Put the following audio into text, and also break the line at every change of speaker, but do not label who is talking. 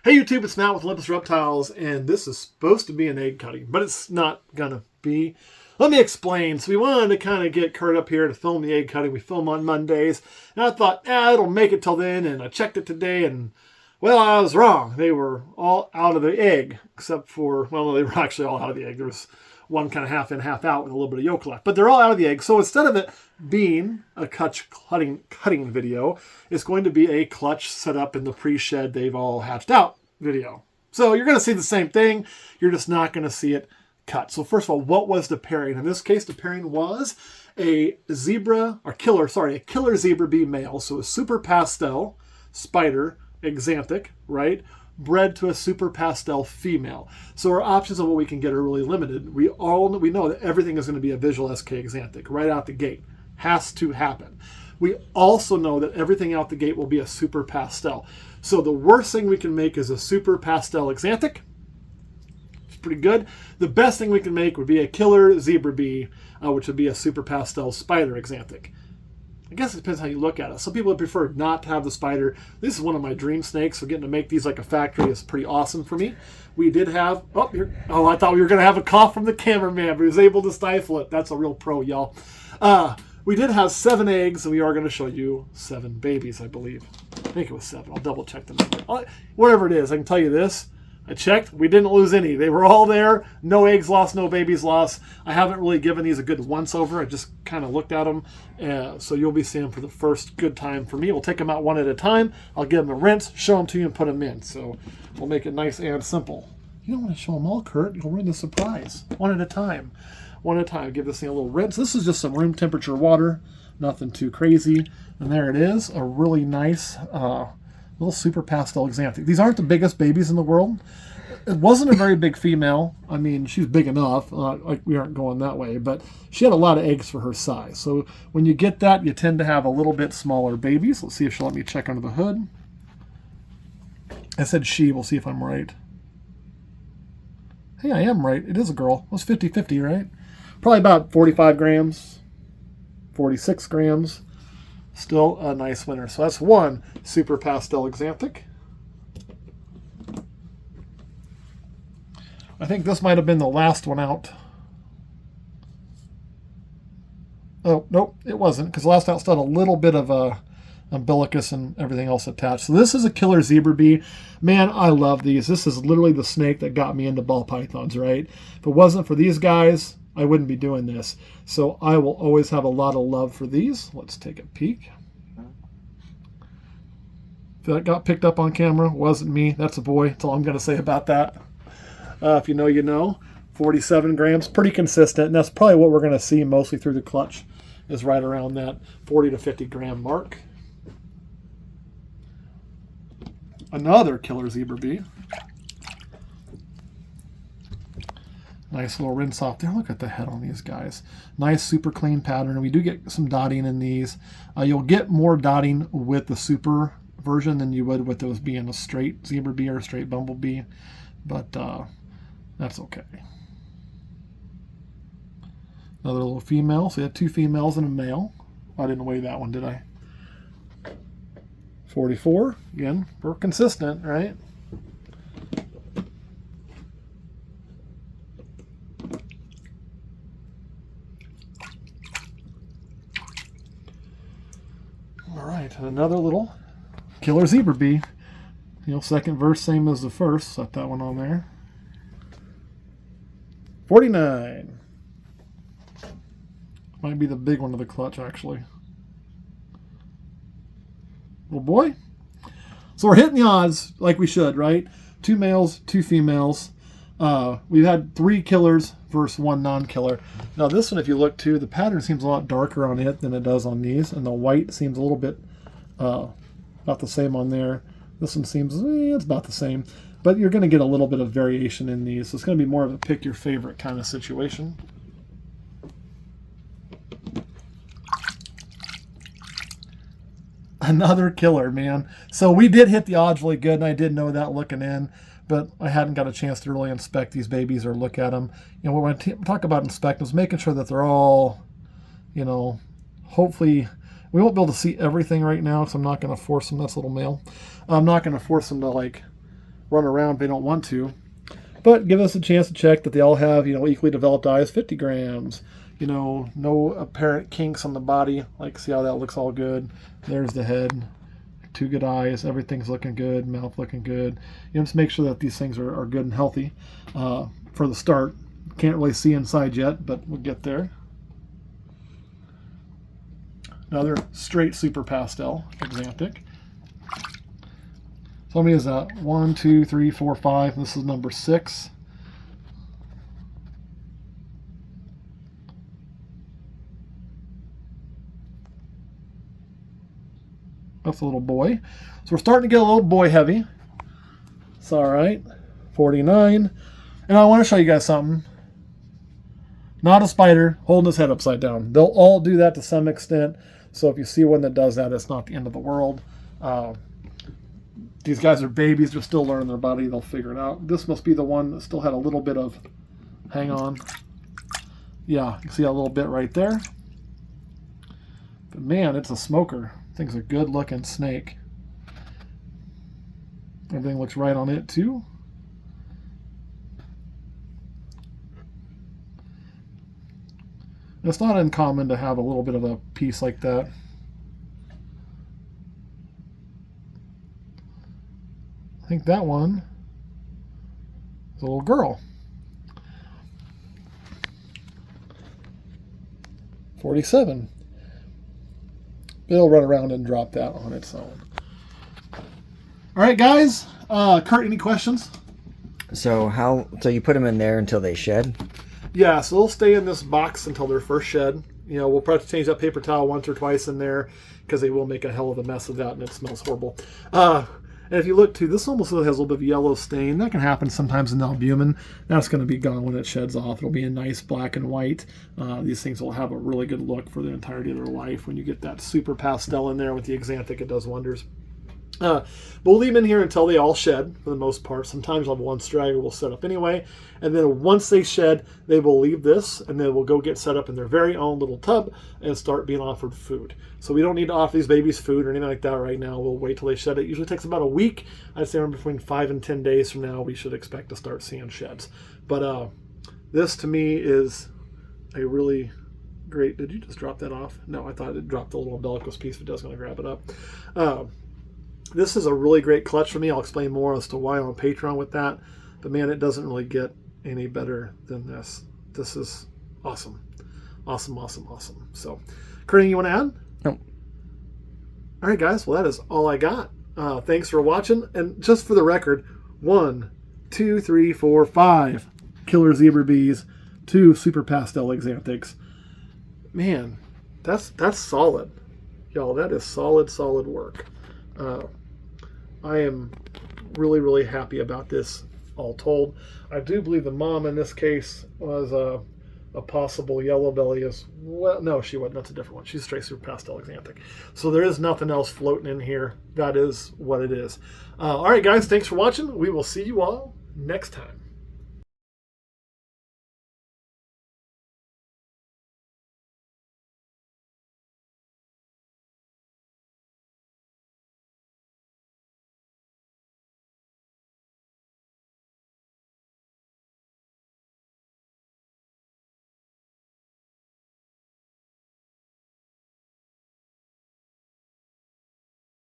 Hey YouTube, it's Matt with Olympus Reptiles, and this is supposed to be an egg cutting, but it's not gonna be. Let me explain. So we wanted to kind of get Kurt up here to film the egg cutting. We film on Mondays, and I thought, it'll make it till then, and I checked it today, and well, I was wrong. They were all out of the egg, except for, well, no, they were actually all out of the egg. There was one kind of half in, half out with a little bit of yolk left. But they're all out of the egg. So instead of it being a cutting video, it's going to be a clutch set up in the pre-shed they've all hatched out video. So you're going to see the same thing. You're just not going to see it cut. So first of all, what was the pairing? In this case, the pairing was a killer zebra bee male. So a super pastel spider axanthic, right? Bred to a super pastel female. So our options of what we can get are really limited. We know that everything is going to be a visual SK axanthic right out the gate. Has to happen. We also know that everything out the gate will be a super pastel. So the worst thing we can make is a super pastel axanthic. It's pretty good. The best thing we can make would be a killer zebra bee, which would be a super pastel spider axanthic. I guess it depends how you look at it. Some people would prefer not to have the spider. This is one of my dream snakes, so getting to make these like a factory is pretty awesome for me. We did have, I thought we were going to have a cough from the cameraman, but he was able to stifle it. That's a real pro, y'all. We did have 7 eggs, and we are going to show you 7 babies, I believe. I think it was 7. I'll double check the number. Whatever it is, I can tell you this. I checked. We didn't lose any. They were all there. No eggs lost, no babies lost. I haven't really given these a good once-over. I just kind of looked at them. So you'll be seeing them for the first good time for me. We'll take them out one at a time. I'll give them a rinse, show them to you, and put them in. So we'll make it nice and simple. You don't want to show them all, Kurt. You'll ruin the surprise. One at a time. One at a time. Give this thing a little rinse. This is just some room temperature water. Nothing too crazy. And there it is. A really nice little super pastel axanthic. These aren't the biggest babies in the world. It wasn't a very big female. I mean, she's big enough. Like we aren't going that way. But she had a lot of eggs for her size. So when you get that, you tend to have a little bit smaller babies. Let's see if she'll let me check under the hood. I said she. We'll see if I'm right. Hey, I am right. It is a girl. It was 50-50, right? Probably about 45 grams, 46 grams. Still a nice winner. So that's one super pastel axanthic. I think this might have been the last one out. Oh, nope, it wasn't, because the last out still had a little bit of a umbilicus and everything else attached. So this is a killer zebra bee. Man, I love these. This is literally the snake that got me into ball pythons, right? If it wasn't for these guys, I wouldn't be doing this. So I will always have a lot of love for these. Let's take a peek. If that got picked up on camera, wasn't me. That's a boy. That's all I'm going to say about that. If you know, you know. 47 grams, pretty consistent. And that's probably what we're going to see mostly through the clutch, is right around that 40 to 50 gram mark. Another killer zebra bee. Nice little rinse off there. Look at the head on these guys. Nice, super clean pattern. We do get some dotting in these. You'll get more dotting with the super version than you would with those being a straight zebra bee or a straight bumblebee. But that's okay. Another little female. So you had 2 females and a male. I didn't weigh that one, did I? 44. Again, we're consistent, right? All right, and another little killer zebra bee. You know, second verse, same as the first. Set that one on there. 49. Might be the big one of the clutch, actually. Little boy. So we're hitting the odds like we should, right? 2 males, 2 females. We've had 3 killers versus 1 non-killer. Now this one, if you look too, the pattern seems a lot darker on it than it does on these, and the white seems a little bit about the same on there. This one seems, it's about the same. But you're going to get a little bit of variation in these. So it's going to be more of a pick your favorite kind of situation. Another killer, man. So we did hit the odds really good, and I did know that looking in, but I hadn't got a chance to really inspect these babies or look at them. You know, when I talk about inspect, is making sure that they're all, you know, hopefully. We won't be able to see everything right now, so I'm not going to force them. That's a little male. I'm not going to force them to, like, run around if they don't want to. But give us a chance to check that they all have, equally developed eyes, 50 grams. No apparent kinks on the body. Like, see how that looks all good. There's the head. 2 good eyes. Everything's looking good. Mouth looking good. Just make sure that these things are good and healthy for the start. Can't really see inside yet, but we'll get there. Another straight super pastel axanthic. So how many is that? 1, 2, 3, 4, 5. This is number 6. That's a little boy. So we're starting to get a little boy heavy. It's all right. 49. And I want to show you guys something. Not a spider holding his head upside down. They'll all do that to some extent. So if you see one that does that, it's not the end of the world. These guys are babies. They're still learning their body. They'll figure it out. This must be the one that still had a little bit of hang on. Yeah, you can see a little bit right there. But man, it's a smoker. Thing's a good looking snake. Everything looks right on it too. It's not uncommon to have a little bit of a piece like that. I think that one is a little girl. 47. It'll run around and drop that on its own. All right, guys. Kurt, any questions?
So you put them in there until they shed?
Yeah, so they'll stay in this box until they're first shed. We'll probably change that paper towel once or twice in there because they will make a hell of a mess of that and it smells horrible. And if you look too, this almost has a little bit of yellow stain. That can happen sometimes in albumin. That's going to be gone when it sheds off. It'll be a nice black and white. These things will have a really good look for the entirety of their life. When you get that super pastel in there with the axanthic, it does wonders. We'll leave them in here until they all shed, for the most part. Sometimes we'll have one straggler we'll set up anyway. And then once they shed, they will leave this, and then we'll go get set up in their very own little tub and start being offered food. So we don't need to offer these babies food or anything like that right now. We'll wait till they shed. It usually takes about a week. I'd say between 5 and 10 days from now, we should expect to start seeing sheds. But this, to me, is a really great... Did you just drop that off? No, I thought it dropped the little umbilicus piece, but I was going to grab it up. This is a really great clutch for me. I'll explain more as to why on Patreon with that. But man, it doesn't really get any better than this. This is awesome. Awesome, awesome, awesome. So, Kurt, you want to add?
No.
All right, guys. Well, that is all I got. Thanks for watching. And just for the record, 1, 2, 3, 4, 5 killer zebra bees, 2 super pastel axanthics. Man, that's solid. Y'all, that is solid work. I am really, really happy about this, all told. I do believe the mom in this case was a possible yellow belly as well. No, she wasn't. That's a different one. She's straight super pastel axanthic. So there is nothing else floating in here. That is what it is. All right, guys. Thanks for watching. We will see you all next time.